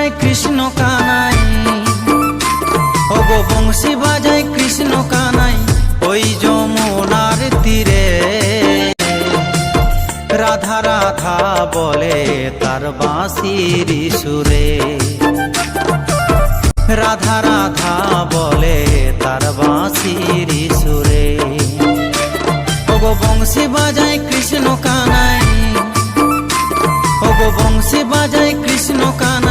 বাজায় কৃষ্ণ কানাই, ওগো বংশী বাজায় কৃষ্ণ কানাই ওই যমুনার তীরে। রাধা রাধা বলে তার বাঁশির সুরে, রাধা রাধা বলে তার বাঁশির সুরে। ওগো বংশী বাজায় কৃষ্ণ কানাই, ওগো বংশী বাজায় কৃষ্ণ কানাই